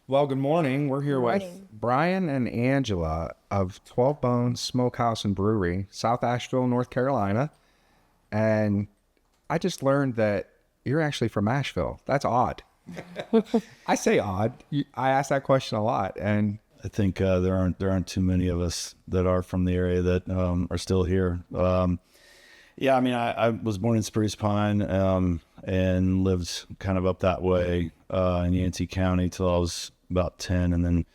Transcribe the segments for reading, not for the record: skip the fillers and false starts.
Well, good morning. We're here with Morning. Brian and Angela of 12 Boones Smokehouse and Brewery, South Asheville, North Carolina. And I just learned that you're actually from Asheville. That's odd. I say odd. I ask that question a lot. And I think there aren't too many of us that are from the area that are still here. Yeah, I mean, I was born in Spruce Pine and lived kind of up that way in Yancey County till I was about 10, and then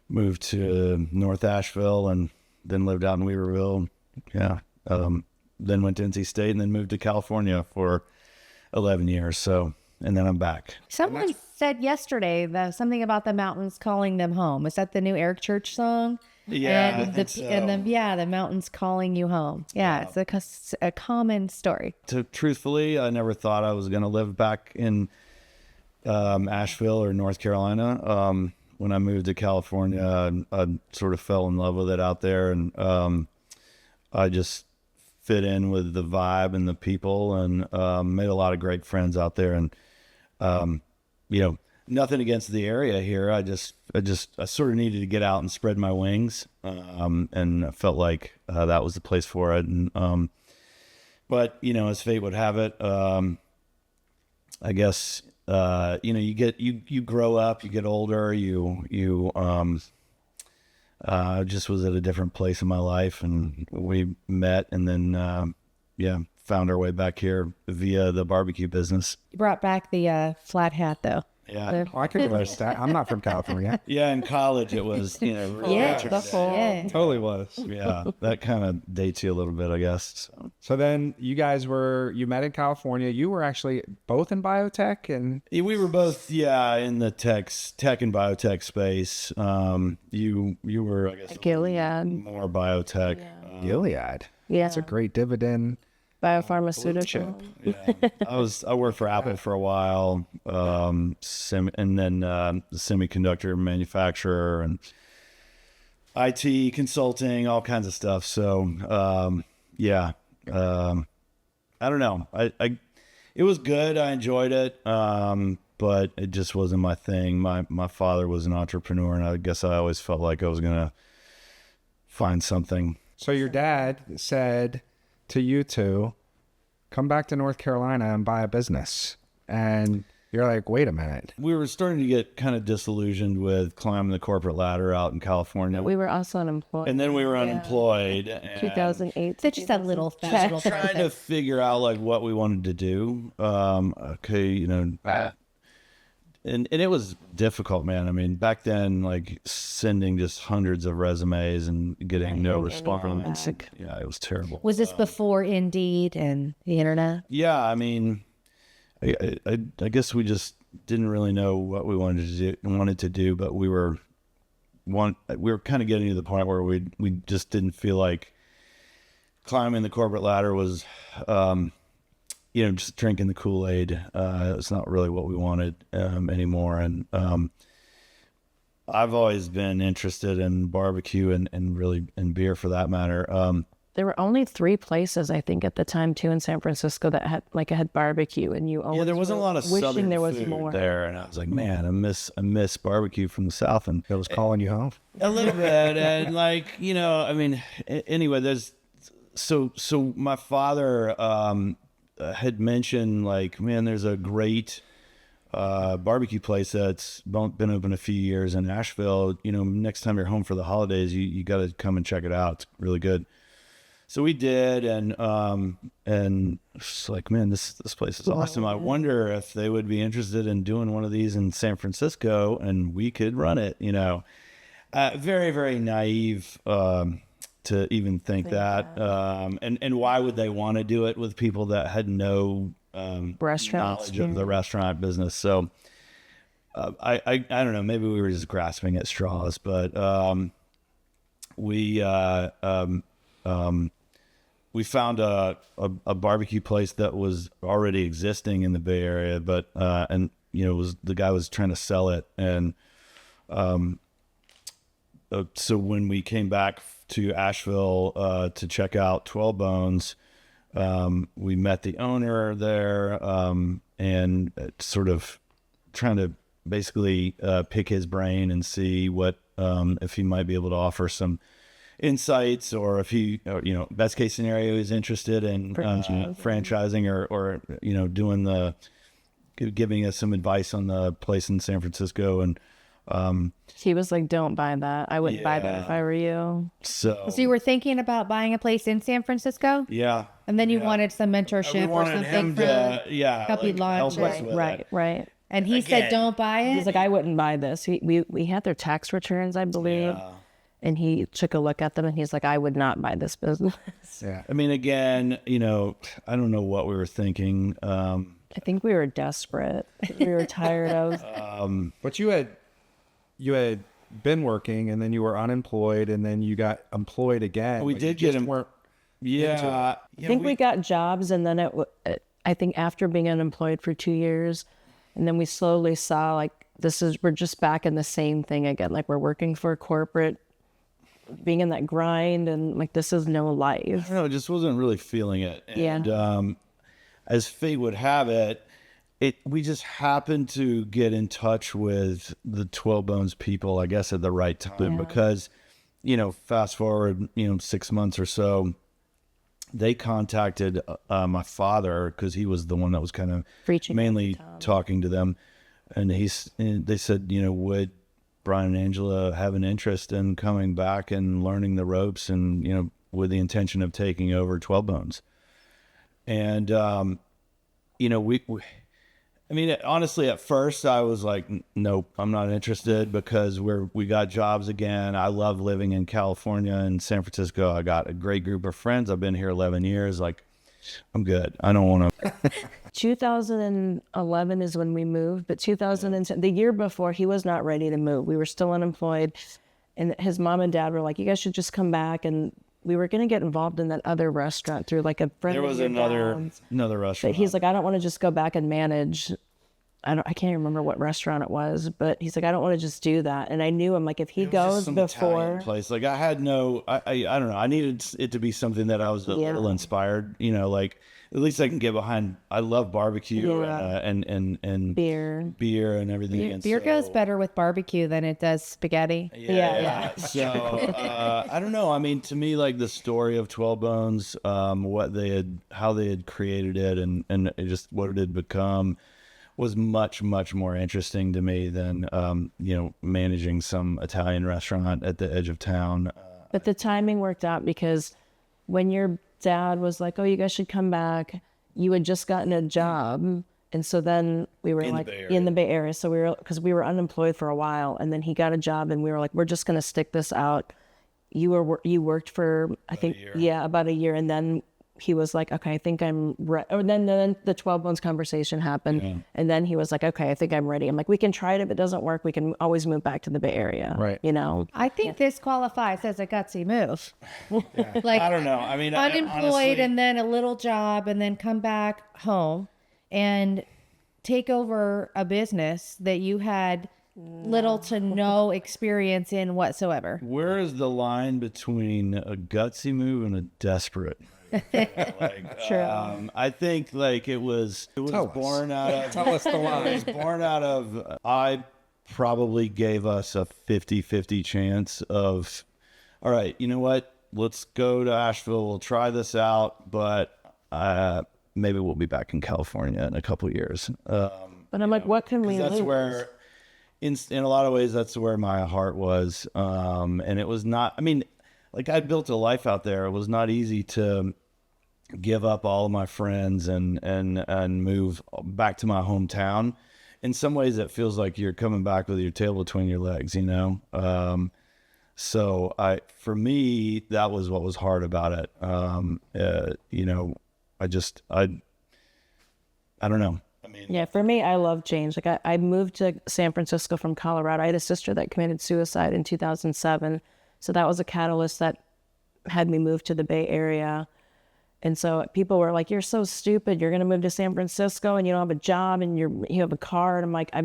moved to North Asheville and then lived out in Weaverville. Yeah, then went to NC State and then moved to California for 11 years. So, and then I'm back. Someone said yesterday that something about the mountains calling them home. Is that the new Eric Church song? Yeah, And the mountains calling you home. Yeah, it's a common story. Truthfully, I never thought I was going to live back in Asheville or North Carolina. When I moved to California, I sort of fell in love with it out there, and I just fit in with the vibe and the people, and made a lot of great friends out there. And nothing against the area here. I sort of needed to get out and spread my wings, and I felt like that was the place for it. And but as fate would have it, I guess you grow up, you get older, you just was at a different place in my life, and we met, and then found our way back here via the barbecue business. You brought back the flat hat, though. Yeah. I could wear that. I'm not from California. Yeah, in college it was, really Yeah, interesting. yeah. Totally was. Yeah, that kind of dates you a little bit, I guess. So then you guys you met in California. You were actually both in biotech and Yeah, we were both, in the tech and biotech space. You were, I guess, Gilead. more biotech. Gilead. Yeah. It's a great dividend. Biopharmaceutical. Yeah, I worked for Apple for a while, and then the semiconductor manufacturer and IT consulting, all kinds of stuff. So I don't know. It was good. I enjoyed it, but it just wasn't my thing. My father was an entrepreneur, and I guess I always felt like I was gonna find something. So your dad said to you two, come back to North Carolina and buy a business. And you're like, wait a minute. We were starting to get kind of disillusioned with climbing the corporate ladder out in California. We were also unemployed. And then we were unemployed. And 2008. It's just a little festival. trying to figure out like what we wanted to do. And it was difficult, man. I mean, back then, like sending just hundreds of resumes and getting no response. Yeah, it was terrible. Was this before Indeed and the internet? Yeah, I mean, I guess we just didn't really know what we wanted to do, but we were kind of getting to the point where we just didn't feel like climbing the corporate ladder was just drinking the Kool-Aid. It's not really what we wanted anymore. And I've always been interested in barbecue and really in beer for that matter. There were only 3 places, I think, at the time too in San Francisco that had barbecue, and you always there wasn't a lot of wishing southern there was food more there, and I was like, man, I miss barbecue from the South, and It was calling you home. a little bit, and anyway, there's so my father had mentioned like, man, there's a great barbecue place that's been open a few years in Asheville. Next time you're home for the holidays, you got to come and check it out. It's really good. So we did, and it's like, man, this place is awesome. I wonder if they would be interested in doing one of these in San Francisco, and we could run it. Very, very naive to even think that. And why would they want to do it with people that had no knowledge of the restaurant business? So I don't know. Maybe we were just grasping at straws, but we found a barbecue place that was already existing in the Bay Area, but the guy was trying to sell it, and so when we came back to Asheville to check out 12 Bones, we met the owner there, and sort of trying to basically pick his brain and see what if he might be able to offer some insights, or if he, or, best case scenario, is interested in franchising or doing giving us some advice on the place in San Francisco. And He was like, don't buy that. I wouldn't buy that if I were you. So you were thinking about buying a place in San Francisco? Yeah. And then you wanted some mentorship or something him for help you launch help us it. with Right, it. right. And he said, don't buy it? He's like, I wouldn't buy this. We had their tax returns, I believe. Yeah. And he took a look at them and he's like, I would not buy this business. Yeah. I mean, again, I don't know what we were thinking. I think we were desperate. We were tired of. But you had been working, and then you were unemployed, and then you got employed again. We but did you get just him. weren't Yeah. I think we got jobs, and then I think after being unemployed for 2 years, and then we slowly saw like we're just back in the same thing again. Like we're working for corporate, being in that grind, and like this is no life. I don't know, just wasn't really feeling it. And Yeah. As fate would have it, we just happened to get in touch with the 12 Bones people, I guess, at the right time. Yeah. Because, fast forward, 6 months or so, they contacted my father, because he was the one that was kind of Preaching mainly at the time. talking to them. And they said, would Brian and Angela have an interest in coming back and learning the ropes, and, with the intention of taking over 12 Bones. And, honestly, at first I was like, nope, I'm not interested, because we got jobs again. I love living in California and San Francisco. I got a great group of friends. I've been here 11 years. Like, I'm good. I don't want to. 2011 is when we moved, but 2010, the year before, he was not ready to move. We were still unemployed, and his mom and dad were like, you guys should just come back. And we were going to get involved in that other restaurant through like a friend. There was of your another restaurant. But he's like, I don't want to just go back and manage. I can't remember what restaurant it was, but he's like, I don't want to just do that. And I knew him, like, if he It was just goes some before, Italian place. Like, I had I don't know. I needed it to be something that I was a little inspired. Like, at least I can get behind. I love barbecue and beer. and everything. And Beer so- goes better with barbecue than it does spaghetti. Yeah. So I don't know. I mean, to me, like the story of 12 Bones, how they had created it, and it just what it had become, was much, much more interesting to me than managing some Italian restaurant at the edge of town. But the timing worked out, because when your dad was like, oh, you guys should come back, you had just gotten a job. And so then we were in the Bay Area. So because we were unemployed for a while, and then he got a job, and we were like, we're just going to stick this out. You worked for, I think, about a year. And then he was like, okay, I think I'm ready. Or then the 12 Bones conversation happened. Yeah. And then he was like, okay, I think I'm ready. I'm like, we can try it. If it doesn't work, we can always move back to the Bay Area. Right. I think this qualifies as a gutsy move. I don't know. I mean, unemployed, honestly, and then a little job, and then come back home and take over a business that you had little to no experience in whatsoever. Where is the line between a gutsy move and a desperate? True. I think like it was born out of. Tell us the line. It was born out of. I probably gave us a 50-50 chance of, all right, you know what? Let's go to Asheville. We'll try this out, but maybe we'll be back in California in a couple of years. But I'm like, what can we That's lose? where, in a lot of ways, that's where my heart was. And it was not. I mean, like I built a life out there. It was not easy to give up all of my friends and move back to my hometown. In some ways, it feels like you're coming back with your tail between your legs, So for me, that was what was hard about it. I don't know. I mean, Yeah, for me, I love change. Like I moved to San Francisco from Colorado. I had a sister that committed suicide in 2007. So that was a catalyst that had me move to the Bay Area. And so people were like, you're so stupid. You're going to move to San Francisco and you don't have a job and you have a car. And I'm like, I've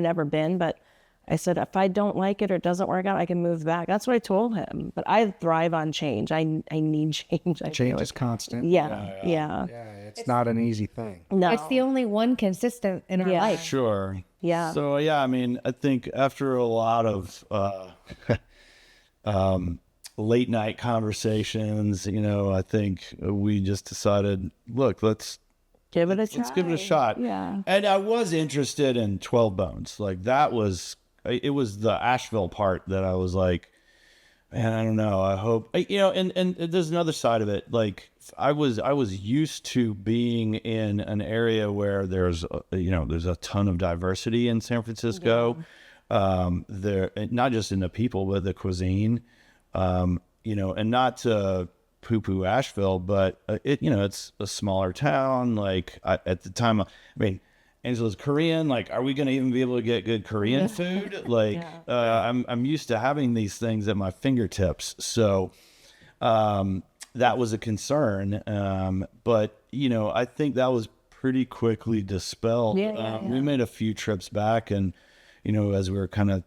never been, but I said, if I don't like it or it doesn't work out, I can move back. That's what I told him. But I thrive on change. I need change. Change is constant. Yeah. It's not an easy thing. No. It's the only one consistent in our life. sure. Yeah. So yeah, I mean, I think after a lot of late night conversations, I think we just decided, look, let's Give it a try. let's give it a shot. Yeah. And I was interested in 12 Bones. Like it was the Asheville part that I was like, man, I don't know. I hope, and there's another side of it. Like I was used to being in an area where there's a ton of diversity in San Francisco. There, not just in the people, but the cuisine, and not to poo-poo Asheville, but it's a smaller town. Like at the time, I mean, Angela's Korean. Like, are we going to even be able to get good Korean food? Like, I'm used to having these things at my fingertips. So, that was a concern. But I think that was pretty quickly dispelled. We made a few trips back, and as we were kind of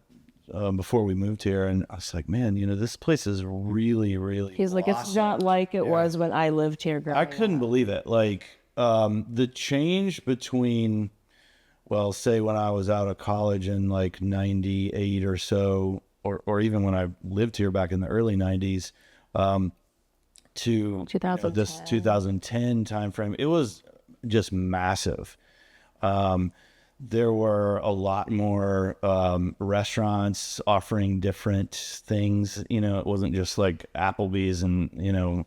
before we moved here, and I was like, man, this place is really, really. He's like, it's not like it was when I lived here. I couldn't believe it. Like, the change between, well, say when I was out of college in like 98 or so, or even when I lived here back in the early 90s, to 2010. This 2010 timeframe, it was just massive. There were a lot more restaurants offering different things. It wasn't just like Applebee's and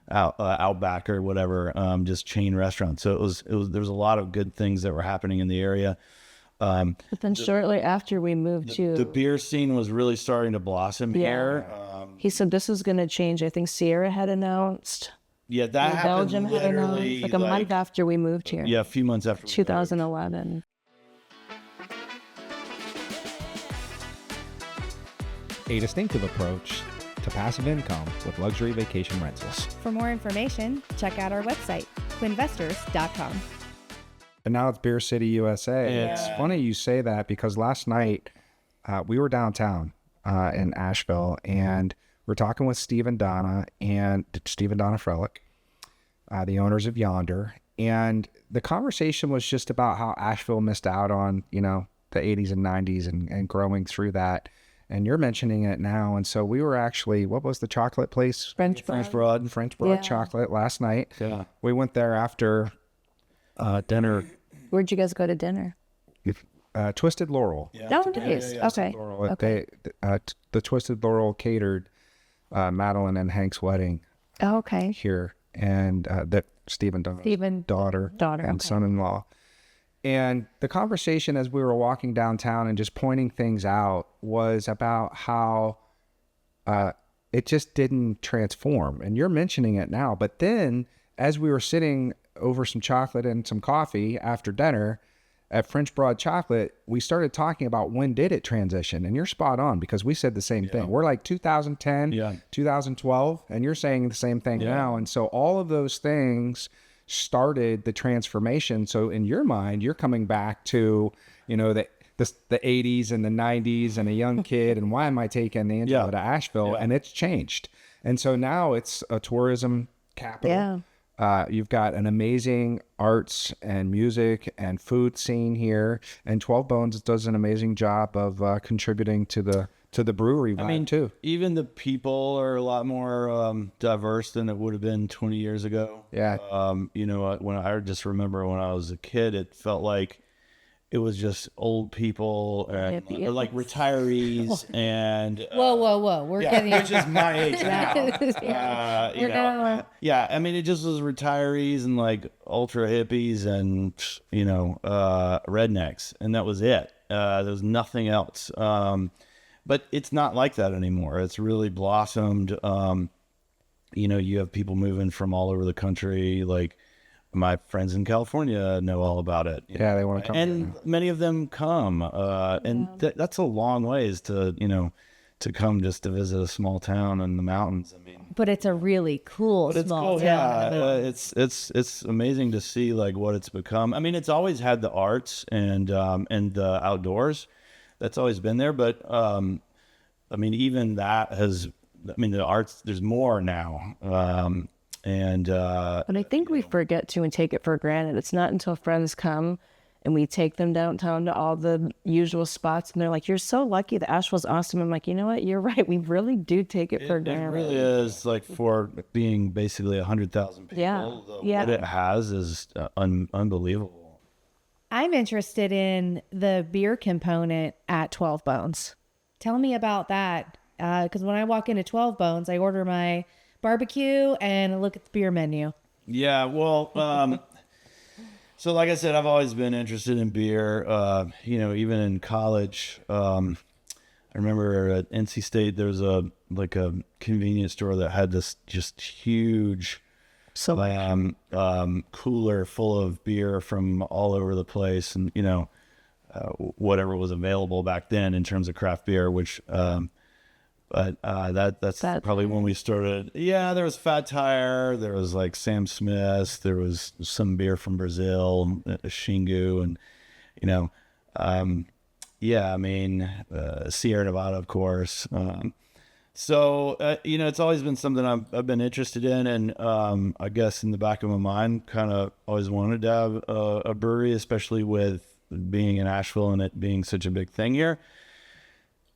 Outback or whatever, just chain restaurants. So there was a lot of good things that were happening in the area. But then shortly after we moved to the beer scene was really starting to blossom here. He said this was going to change. I think Sierra had announced. Yeah, that happened Belgium had literally announced like a month after we moved here. Yeah, a few months after 2011. A distinctive approach to passive income with luxury vacation rentals. For more information, check out our website, quinvestors.com. And now it's Beer City, USA. Yeah. It's funny you say that because last night we were downtown in Asheville, and we're talking with Steve and Donna Frelick, the owners of Yonder. And the conversation was just about how Asheville missed out on, the 80s and 90s and growing through that. And you're mentioning it now. And so we were actually, what was the chocolate place? French Broad Chocolate last night. Yeah. We went there after dinner. Where'd you guys go to dinner? Twisted Laurel. Oh, nice. Okay. Laurel. Okay. The Twisted Laurel catered Madeline and Hank's wedding Oh, okay. here. And that Stephen's daughter and okay. son-in-law. And the conversation as we were walking downtown and just pointing things out was about how it just didn't transform. And you're mentioning it now. But then as we were sitting over some chocolate and some coffee after dinner at French Broad Chocolate, we started talking about when did it transition. And you're spot on because we said the same thing. We're like 2010, 2012, and you're saying the same thing now. And so all of those things started the transformation. So in your mind, you're coming back to, the 80s and the 90s and a young kid and why am I taking Angela to Asheville? And it's changed. And so now it's a tourism capital. You've got an amazing arts and music and food scene here, and 12 Bones does an amazing job of contributing to the brewery vibe too. Even the people are a lot more diverse than it would have been 20 years ago. Yeah. When I just remember when I was a kid, it felt like it was just old people and or like retirees and Whoa. We're getting which is my age now. Yeah. I mean, it just was retirees and like ultra hippies and rednecks, and that was it. There was nothing else. But it's not like that anymore. It's really blossomed. You have people moving from all over the country. Like my friends in California know all about it. Yeah, they want to come. And many of them come. And that's a long ways to come just to visit a small town in the mountains. I mean, but it's a really cool small town. Yeah, it's amazing to see like what it's become. I mean, it's always had the arts and the outdoors. That's always been there, but even that has. The arts. There's more now, But I think we forget to and take it for granted. It's not until friends come and we take them downtown to all the usual spots, and they're like, "You're so lucky. The Asheville's awesome." I'm like, you know what? You're right. We really do take it for It granted. really is, like, for being basically 100,000 people. Yeah. What it has is unbelievable. I'm interested in the beer component at 12 Bones. Tell me about that. Because when I walk into 12 Bones, I order my barbecue and I look at the beer menu. Yeah, well, so like I said, I've always been interested in beer. Even in college, I remember at NC State there was a convenience store that had this just huge cooler full of beer from all over the place, and whatever was available back then in terms of craft beer, which. That's probably when we started. Yeah, there was Fat Tire, there was like Sam Smith's, there was some beer from Brazil, Xingu, and Sierra Nevada, of course. It's always been something I've been interested in, and I guess in the back of my mind, kind of always wanted to have a brewery, especially with being in Asheville and it being such a big thing here.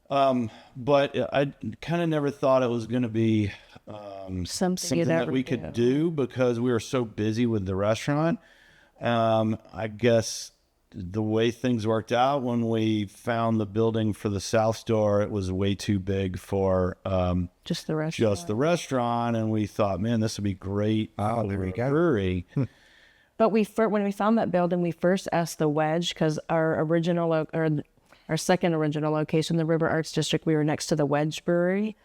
But I kind of never thought it was going to be something that we could do because we were so busy with the restaurant. I guess the way things worked out when we found the building for the South Store, it was way too big for just the restaurant. And we thought, man, this would be great. Oh, there we go. Brewery. But when we found that building, we first asked the Wedge, because our second original location, the River Arts District, we were next to the Wedge Brewery.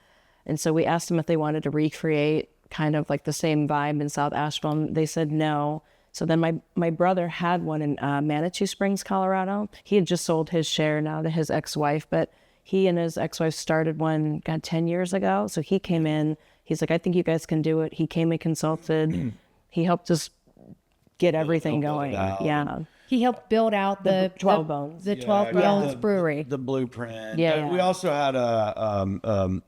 And so we asked them if they wanted to recreate kind of like the same vibe in South Asheville. And they said no. So then my brother had one in Manitou Springs, Colorado. He had just sold his share now to his ex-wife, but he and his ex-wife started one 10 years ago. So he came in. He's like, I think you guys can do it. He came and consulted. He helped us get everything going. Yeah. He helped build out the 12 Bones. The 12 Bones Brewery. The blueprint. Yeah. We also had a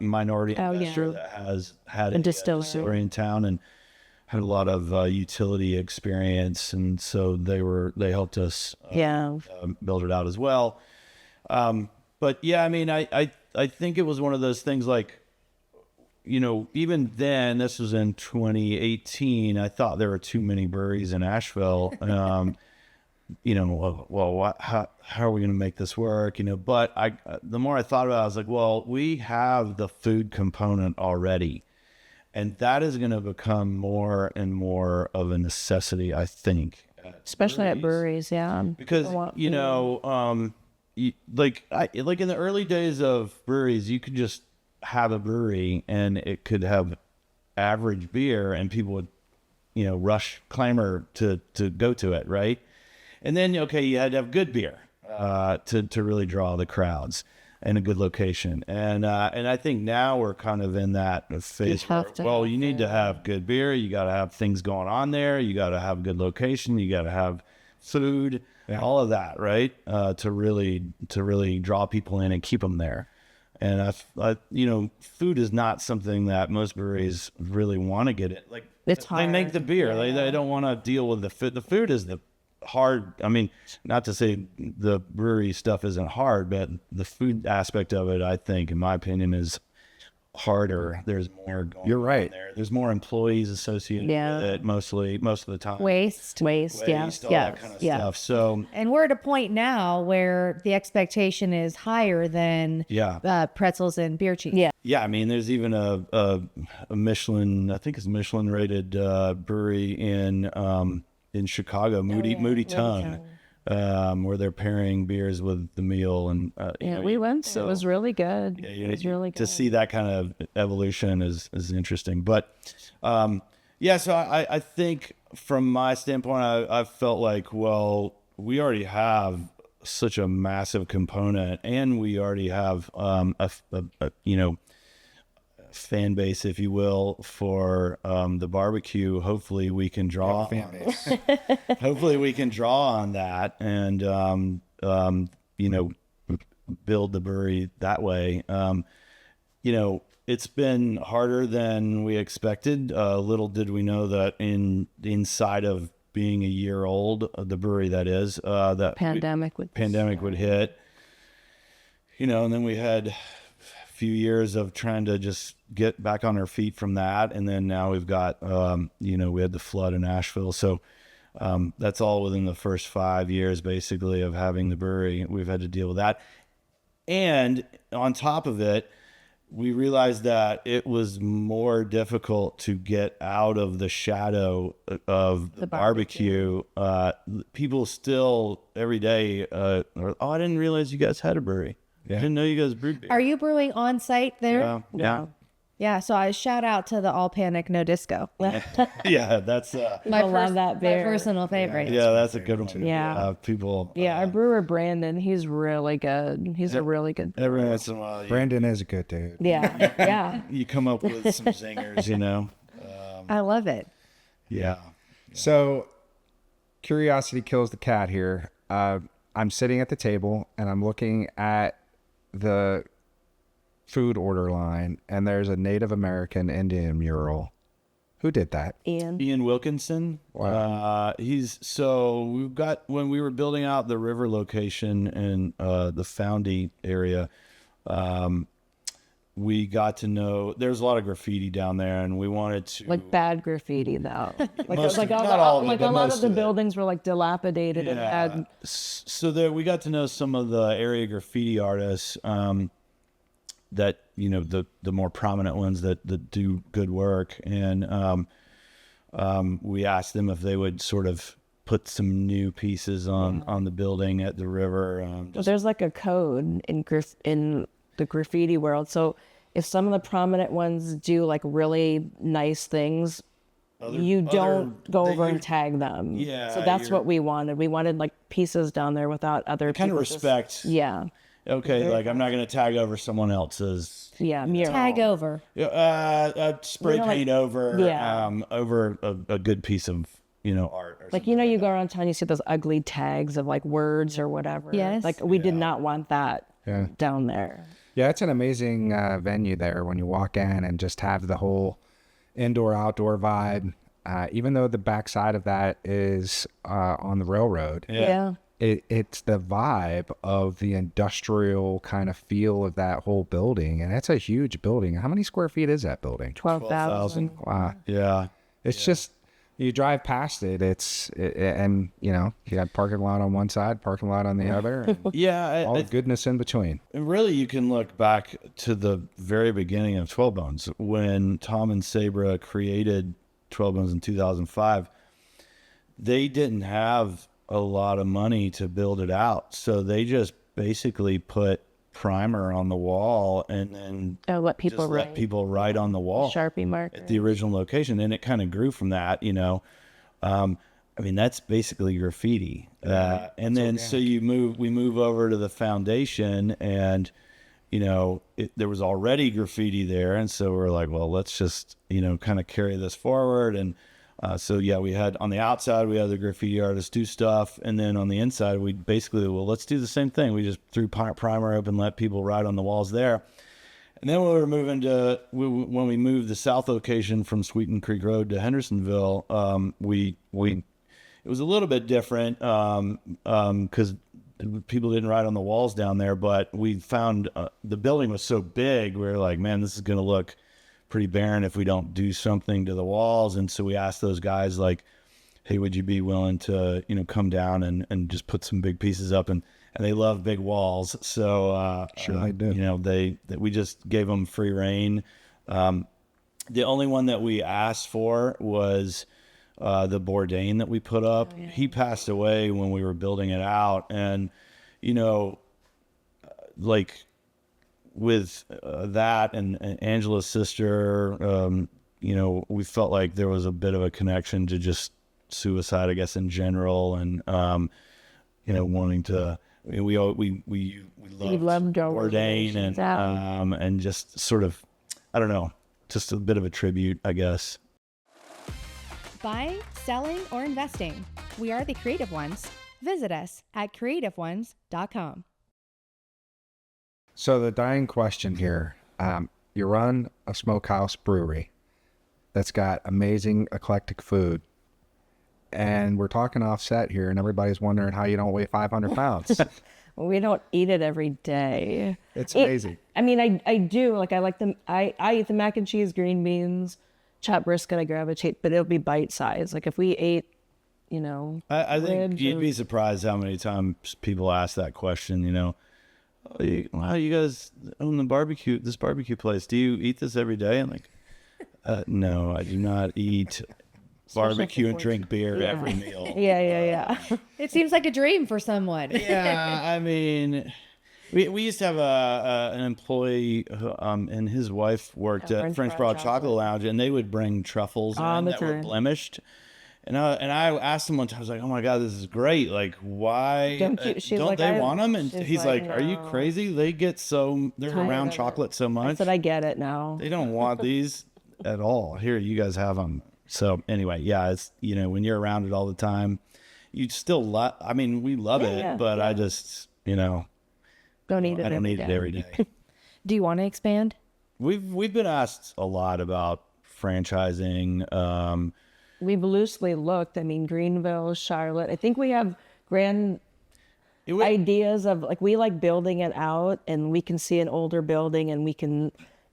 minority investor that has had a distillery in town and had a lot of utility experience, and so they helped us build it out as well. But yeah, I mean, I think it was one of those things like, even then, this was in 2018, I thought there were too many breweries in Asheville. How are we going to make this work? But the more I thought about it, I was like, well, we have the food component already. And that is going to become more and more of a necessity, I think. Especially at breweries, yeah. Because, in the early days of breweries, you could just have a brewery and it could have average beer and people would clamor to go to it, right? And then you had to have good beer to really draw the crowds and a good location. And I think now we're kind of in that phase where, you need to have good beer, you got to have things going on there, you got to have good location, you got to have food, all of that, right? To really draw people in and keep them there. And food is not something that most breweries really want to get in. Like, it's hard. They make the beer. They don't want to deal with the food. The food is the hard. I mean, not to say the brewery stuff isn't hard, but the food aspect of it, I think, in my opinion, is harder. There's more going You're right. on there. There's more employees associated with it most of the time. Waste, all that kind of stuff. So, and we're at a point now where the expectation is higher than pretzels and beer cheese. Yeah, I mean, there's even a Michelin, I think it's Michelin rated brewery in Chicago, Moody Tongue. Where they're pairing beers with the meal, and we went, so it was really good. It was really good to see that kind of evolution is interesting. But so I think from my standpoint, I felt like, well, we already have such a massive component, and we already have a fan base, if you will, for the barbecue. Hopefully we can draw hopefully we can draw on that and build the brewery that way. It's been harder than we expected. Little did we know that inside of being a year old, the brewery that is, that Pandemic would hit, and then we had a few years of trying to just get back on our feet from that. And then now we've got, we had the flood in Asheville. So that's all within the first 5 years, basically, of having the brewery. We've had to deal with that. And on top of it, we realized that it was more difficult to get out of the shadow of the barbecue. People still every day, I didn't realize you guys had a brewery. I didn't know you guys brewed beer. Are you brewing on site there? Yeah. Yeah, so I shout out to the All Panic No Disco. Yeah, that's My love that beer. My personal favorite. yeah, that's a good one. Yeah. People. Yeah, our brewer Brandon, he's really good. He's a really good. Every once in a while, Brandon is a good dude. Yeah, yeah. you come up with some zingers, I love it. Yeah. So, curiosity kills the cat here. I'm sitting at the table and I'm looking at the food order line, and there's a Native American Indian mural. Who did that? Ian Wilkinson. Wow. We've got, when we were building out the river location in the Foundy area, we got to know there's a lot of graffiti down there, and we wanted to Like bad graffiti though. Like not a all of it, like but a lot most of the of it. buildings were like dilapidated and had So there we got to know some of the area graffiti artists, that the more prominent ones that do good work, and we asked them if they would sort of put some new pieces on the building at the river. Well, there's like a code in the graffiti world. So if some of the prominent ones do like really nice things, you don't go over and tag them. Yeah, So that's what we wanted. We wanted like pieces down there without other kind of people just- respect. Yeah. Okay, like I'm not going to tag over someone else's. Yeah. Mural. Tag over. Spray paint over. Yeah. Over a good piece of art. Or Like, you go around town, you see those ugly tags of like words or whatever. Yes. Like we did not want that Yeah. down there. Yeah, it's an amazing venue there when you walk in and just have the whole indoor-outdoor vibe. Even though the backside of that is on the railroad, Yeah. it's the vibe of the industrial kind of feel of that whole building. And it's a huge building. How many square feet is that building? 12,000. Wow. Yeah. It's just, you drive past it, and you got parking lot on one side, parking lot on the other, and Yeah. all the goodness in between. And really, you can look back to the very beginning of 12 Bones when Tom and Sabra created 12 Bones in 2005. They didn't have a lot of money to build it out, so they just basically put primer on the wall and then Let people just write. let people write on the wall Sharpie marker. at the original location, and it kind of grew from that. That's basically graffiti. And then so we move over to the foundation, and there was already graffiti there, and so we're like, well, let's just kind of carry this forward. And we had on the outside, we had the graffiti artists do stuff, and then on the inside, we basically, let's do the same thing. We just threw primer up and let people write on the walls there. And then when we were when we moved the south location from Sweeten Creek Road to Hendersonville, it was a little bit different because people didn't write on the walls down there, but we found the building was so big, we were like, man, this is going to look pretty barren if we don't do something to the walls. And so we asked those guys, like, hey, would you be willing to come down and just put some big pieces up? And they love big walls, so Sure they do. We just gave them free reign. The only one that we asked for was the Bourdain that we put up. Oh, yeah. He passed away when we were building it out, and like with that and Angela's sister, we felt like there was a bit of a connection to just suicide, I guess, in general, and wanting to. We loved Bourdain and just sort of, I don't know, just a bit of a tribute, I guess. Buying, selling, or investing. We are the Creative Ones. Visit us at creativeones.com. So the dying question here, you run a smokehouse brewery that's got amazing eclectic food. and we're talking offset here, and everybody's wondering how you don't weigh 500 pounds. We don't eat it every day. It's amazing. I mean, I do. Like, I like them. I eat the mac and cheese, green beans, chopped brisket, I gravitate, but it'll be bite size. Like, if we ate, you know, I think ribs you'd or- be surprised how many times people ask that question, you know. Wow, you guys own this barbecue place. Do you eat this every day? I'm like, no, I do not eat barbecue and drink beer every meal. Yeah. It seems like a dream for someone. Yeah, I mean, we used to have an employee who, and his wife worked at French Broad Chocolate Lounge, and they would bring truffles in that were blemished. And I asked him one time, I was like, "Oh my God, this is great! Like, why Don't you- she's don't like, they I- want them?" And she's he's like, like, "Are you "No." crazy? They get they're around of it. chocolate so I much. said, I get it now. They don't want these at all. Here, you guys have them." So anyway, yeah, it's, you know, when you're around it all the time, you still I mean, we love it, yeah, but I just, you know, Don't eat it. I don't every eat it day. every day. Do you want to expand? We've been asked a lot about franchising. We've loosely looked. I mean, Greenville, Charlotte. I think we have grand ideas of, like, we like building it out, and we can see an older building, and we can,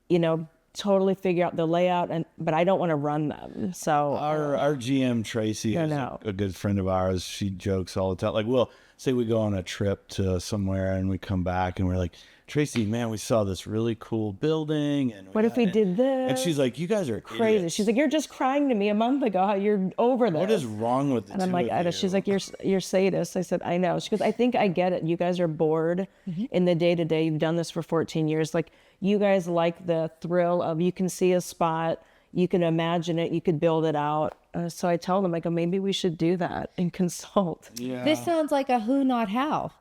you know, totally figure out the layout. But I don't want to run them. So Our GM Tracy is no. a good friend of ours. She jokes all the time. Like, we'll say we go on a trip to somewhere and we come back and we're like, "Tracy, man, we saw this really cool building. And what if we did this? And she's like, "You guys are Crazy. idiots. She's like, "You're just crying to me a month ago how you're over this." What is wrong with the And I'm two like, of I you?" don't. She's like, you're sadist. I said, I know. She goes, I think I get it. You guys are bored in the day to day. You've done this for 14 years. Like, you guys like the thrill of, you can see a spot, you can imagine it, you could build it out. So I told them, I go, maybe we should do that and consult. Yeah. This sounds like a who, not how.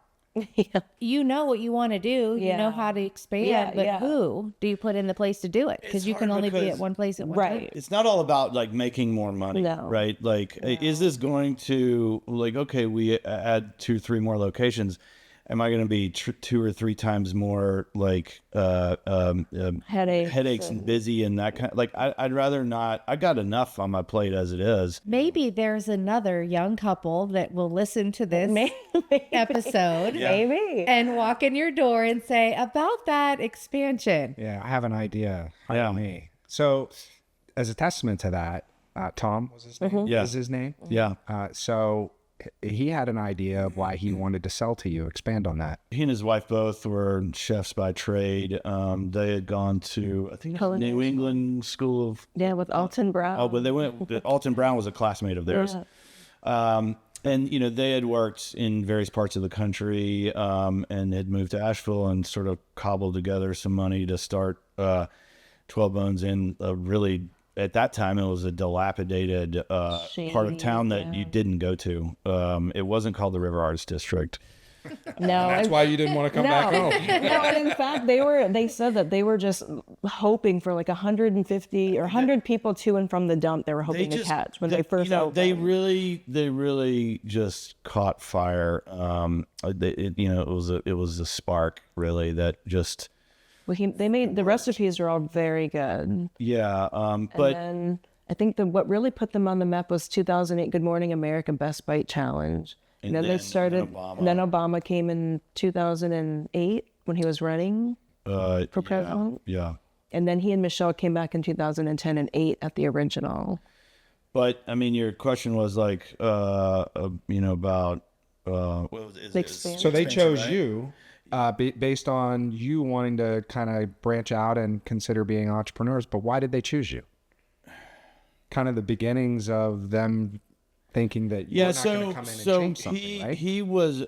Yeah. You know what you want to do. You know Yeah. how to expand, Yeah, but yeah. who do you put in the place to do it? Because It's you can hard only be because- at one place at one Right. time. It's not all about like making more money, No. right? Like, is this going to, like, okay, we add 2-3 more locations. Am I going to be 2 or 3 times more like headaches and busy and that kind of, like, I'd rather not. I got enough on my plate as it is. Maybe there's another young couple that will listen to this episode Maybe. and walk in your door and say about that expansion. Yeah, I have an idea. Yeah. Me. So, as a testament to that, Tom was his name. Yeah. Is his name? Yeah. So he had an idea of why he wanted to sell to you. Expand on that. He and his wife both were chefs by trade. They had gone to, I think, New England School of. Yeah, with Alton Brown. Oh, but they went. Alton Brown was a classmate of theirs. And, you know, they had worked in various parts of the country and had moved to Asheville and sort of cobbled together some money to start 12 Bones in a really, at that time, it was a dilapidated part of town that you didn't go to. It wasn't called the River Arts District. No, That's why you didn't want to come back home. no, and in fact, they said that they were just hoping for like 150 or 100 people to and from the dump. They were hoping to catch when they first opened. They really just caught fire. It was a spark really that just. Well, they made the recipes are all very good. Yeah, But then I think what really put them on the map was 2008 Good Morning America Best Bite Challenge. And then they started, and then Obama came in 2008 when he was running for president. Yeah. And then he and Michelle came back in 2010 and ate at the original. But I mean, your question was like, about what was it? Expansion. So they chose right? you based on you wanting to kind of branch out and consider being entrepreneurs. But why did they choose you? Kind of the beginnings of them thinking that you're not going to come in and change something, right? He was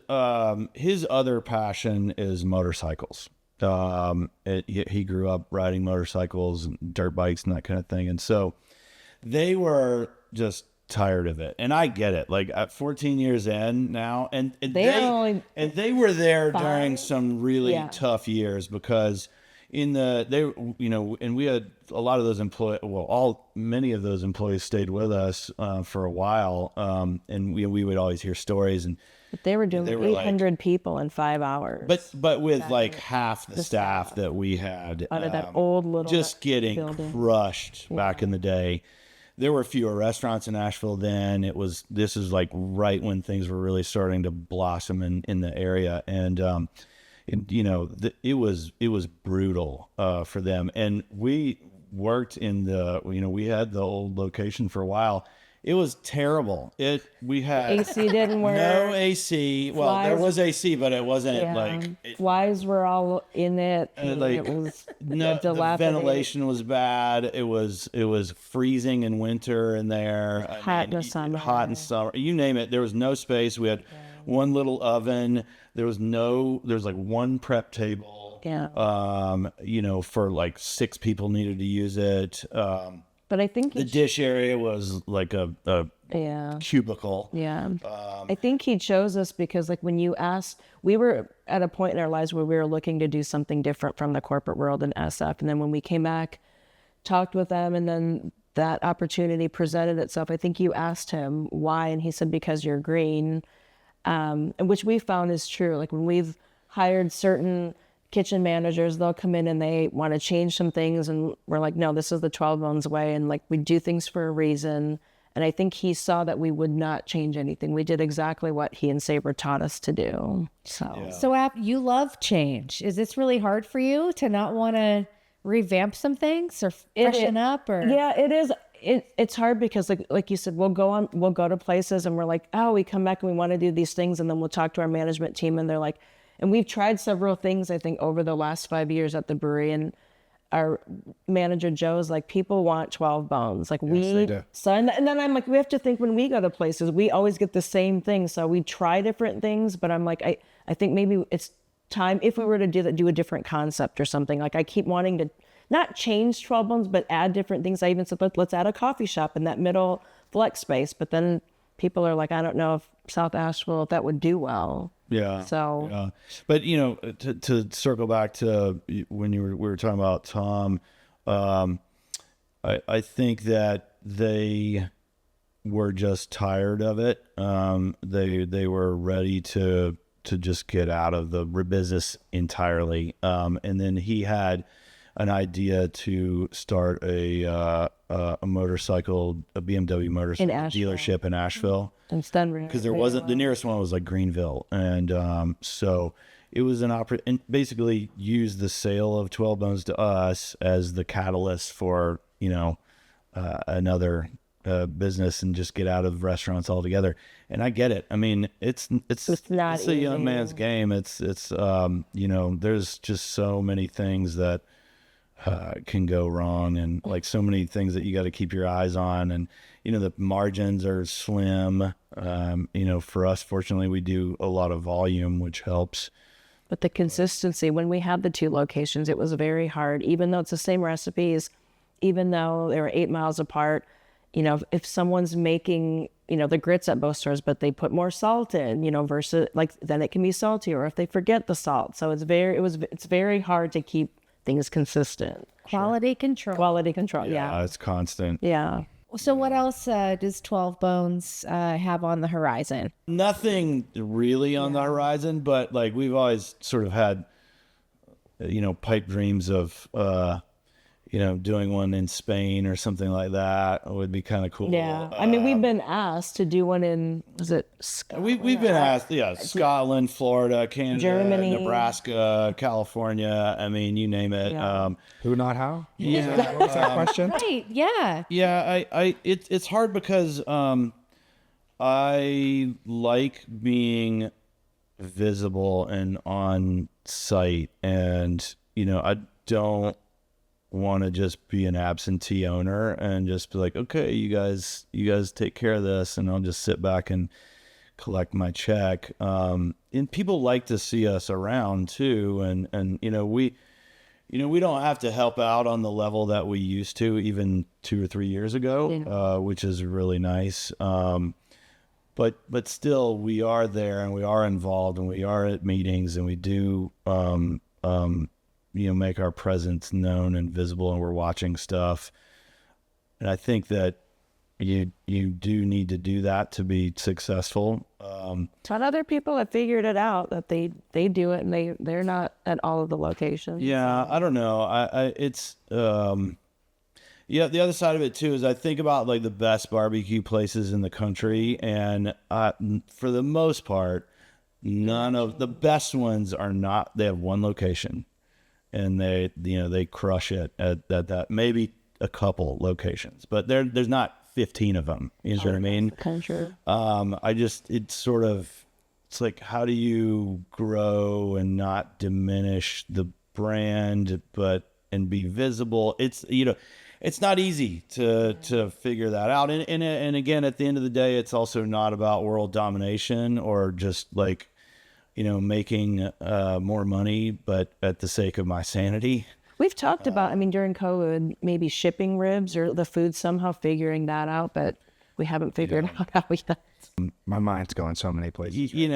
his other passion is motorcycles. He grew up riding motorcycles and dirt bikes and that kind of thing, and so they were just tired of it. And I get it. Like at 14 years in now, and they were there during some really tough years because and we had a lot of those many of those employees stayed with us for a while, and we would always hear stories, and But they were doing They were 800 people in 5 hours. but with like half the staff that we had out of that old little just getting building. crushed back in the day. there were fewer restaurants in Asheville then. This is like right when things were really starting to blossom in the area. And, it was brutal, for them. And we worked we had the old location for a while. It was terrible. We had AC didn't work. no AC. Well, there was AC, but it wasn't flies were all in it. It was the ventilation was bad. It was freezing in winter in there. Hot in summer. You name it. There was no space. We had one little oven. There was like one prep table. Yeah. For like 6 people needed to use it. But I think the dish area was like a cubicle. Yeah. I think he chose us because like when you asked, we were at a point in our lives where we were looking to do something different from the corporate world in SF. And then when we came back, talked with them, and then that opportunity presented itself, I think you asked him why, and he said, because you're green, and which we found is true. Like when we've hired certain kitchen managers, they'll come in and they want to change some things, and we're like, no, this is the 12 Bones way, and like we do things for a reason. And I think he saw that we would not change anything. We did exactly what he and Saber taught us to do. So you love change. Is this really hard for you to not want to revamp some things or freshen up? Or yeah, it is. It's hard because like you said, we'll go to places and we're like, oh, we come back and we want to do these things, and then we'll talk to our management team and they're like, and we've tried several things, I think, over the last 5 years at the brewery. And our manager, Joe's like, people want 12 Bones. Like they do. And then I'm like, we have to think when we go to places, we always get the same thing. So we try different things, but I'm like, I think maybe it's time, if we were to do a different concept or something. Like I keep wanting to not change 12 Bones, but add different things. I even said, let's add a coffee shop in that middle flex space. But then people are like, I don't know if South Asheville, if that would do well. Yeah. So, yeah. But to circle back to when we were talking about Tom, I think that they were just tired of it. They were ready to just get out of the business entirely. And then he had an idea to start a BMW motorcycle dealership in Asheville. Because there wasn't, the nearest one was like Greenville. And so it was and basically used the sale of 12 Bones to us as the catalyst for, another business, and just get out of restaurants altogether. And I get it. I mean, it's a young man's game. It's there's just so many things that can go wrong, and like so many things that you got to keep your eyes on. And the margins are slim. For us, fortunately, we do a lot of volume, which helps. But the consistency, when we had the 2 locations, it was very hard, even though it's the same recipes, even though they were 8 miles apart. If someone's making, the grits at both stores, but they put more salt in, versus then it can be salty, or if they forget the salt. So it's very hard to keep things consistent. Quality control. Yeah, it's constant. Yeah. So what else does 12 Bones have on the horizon? Nothing really on the horizon, but like we've always sort of had, pipe dreams of, doing one in Spain or something like that. It would be kind of cool. Yeah. I mean, we've been asked to do one in, was it Scotland? We've been asked, Scotland, Florida, Canada, Germany, Nebraska, California. I mean, you name it. Yeah. Who, not how? Yeah. What was that question? Right. Yeah. Yeah. It's hard because I like being visible and on site, and I don't want to just be an absentee owner and just be like, okay, you guys take care of this, and I'll just sit back and collect my check. And people like to see us around too, and we don't have to help out on the level that we used to even 2 or 3 years ago, which is really nice. But still, we are there, and we are involved, and we are at meetings, and we do make our presence known and visible, and we're watching stuff. And I think that you do need to do that to be successful. But other people have figured it out that they do it, and they're not at all of the locations. Yeah, I don't know. Yeah, the other side of it too is I think about like the best barbecue places in the country, and for the most part, none of the best ones are not. They have one location, and they crush it at that. Maybe a couple locations, but there's not 15 of them. You know what I mean? Country. It's like, how do you grow and not diminish the brand, and be visible? It's not easy to figure that out. And again, at the end of the day, it's also not about world domination or just like, making more money, but at the sake of my sanity. We've talked about, during COVID, maybe shipping ribs or the food, somehow figuring that out, but we haven't figured out how we done. My mind's going so many places. It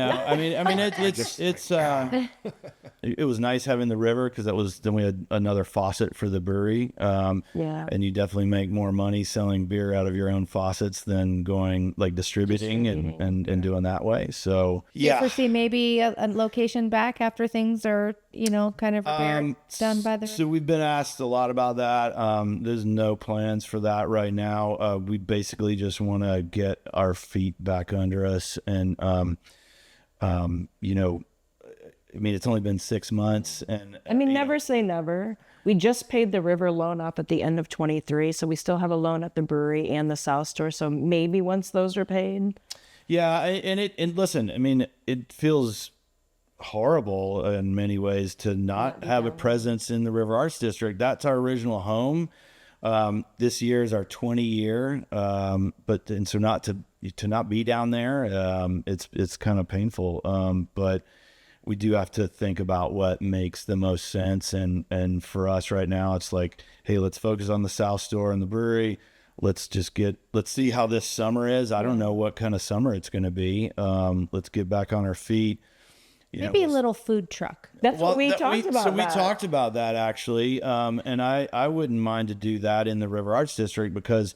was nice having the river because then we had another faucet for the brewery. And you definitely make more money selling beer out of your own faucets than going like distributing. And doing that way. So Do you foresee maybe a location back after things are, kind of done by the... So we've been asked a lot about that. There's no plans for that right now. We basically just want to get our feet back under us, and it's only been 6 months, and never say never. We just paid the river loan off at the end of 23, so we still have a loan at the brewery and the South Store. So maybe once those are paid. Yeah, and listen, it feels horrible in many ways to not have a presence in the River Arts District. That's our original home. This year is our 20 year, so not to not be down there, it's kind of painful. But we do have to think about what makes the most sense. And for us right now, it's like, hey, let's focus on the South Store and the brewery. Let's see how this summer is. I don't know what kind of summer it's going to be. Let's get back on our feet. Maybe a little food truck. That's what we talked about. So we talked about that actually. And I wouldn't mind to do that in the River Arts District because,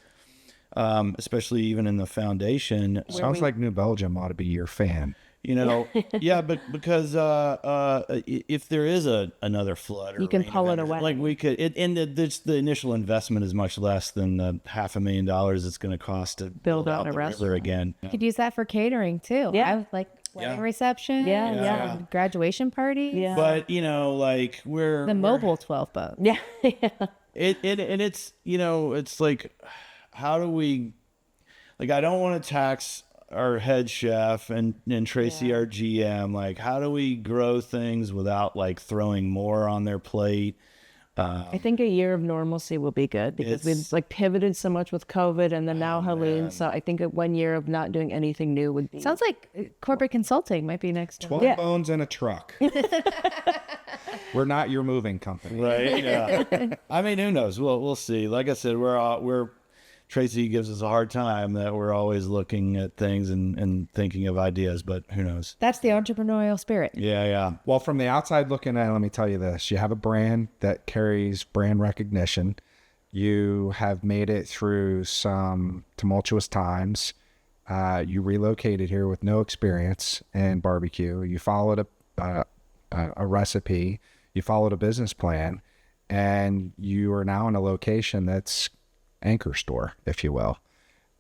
especially even in the foundation. Sounds like New Belgium ought to be your fan. Yeah, but because if there is another flood, or you can pull it away. Like we could, the initial investment is much less than the $500,000 it's going to cost to build out a restaurant again. You could use that for catering too. Yeah, I would like wedding reception. Yeah. Graduation party. Yeah, but like we're mobile 12 boat. Yeah, it's it's like, how do we? Like, I don't want to tax our head chef and Tracy, our GM. Like, how do we grow things without like throwing more on their plate? I think a year of normalcy will be good because we've like pivoted so much with COVID and then now Helene. So I think 1 year of not doing anything new would be. Sounds like corporate consulting might be next. 12 bones in a truck. We're not your moving company, right? Yeah. Who knows? We'll see. Like I said, we're Tracy gives us a hard time that we're always looking at things and thinking of ideas, but who knows? That's the entrepreneurial spirit. Yeah. Well, from the outside looking in, let me tell you this. You have a brand that carries brand recognition. You have made it through some tumultuous times. You relocated here with no experience in barbecue. You followed a recipe. You followed a business plan. And you are now in a location that's anchor store, if you will,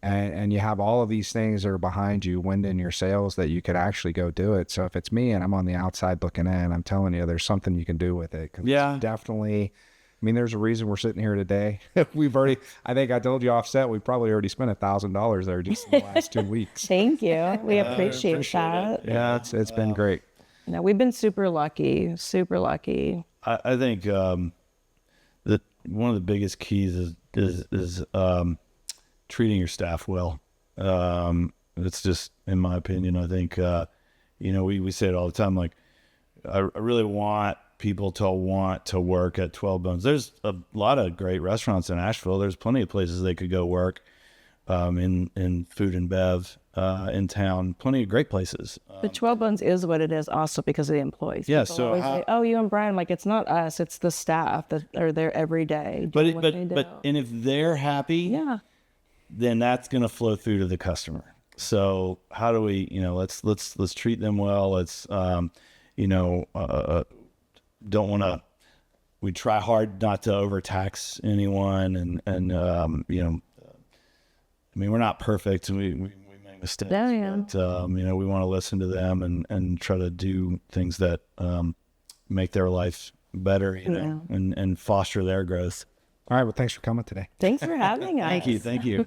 and you have all of these things that are behind you, wind in your sails, that you could actually go do it. So if it's me and I'm on the outside looking in, I'm telling you, there's something you can do with it. It's definitely. There's a reason we're sitting here today. We've already. I think I told you offset. We probably already spent $1,000 there just in the last 2 weeks. Thank you. We appreciate that. It. Yeah, it's been great. No, we've been super lucky. Super lucky. I think that one of the biggest keys is treating your staff well. It's just, in my opinion, I think, we say it all the time. Like, I really want people to want to work at 12 Bones. There's a lot of great restaurants in Asheville. There's plenty of places they could go work, in food and bev, in town, plenty of great places. The 12 Bones is what it is also because of the employees. Yeah. People So always say, oh, you and Brian, like, it's not us, it's the staff that are there every day. But if they're happy, then that's going to flow through to the customer. So how do we, let's treat them well. Let's, don't want to, we try hard not to overtax anyone, and you know, I mean, we're not perfect, and we make mistakes. Yeah, yeah. But, you know, we want to listen to them and try to do things that make their life better, you know, and foster their growth. All right. Well, thanks for coming today. Thank you for having us. Thank you.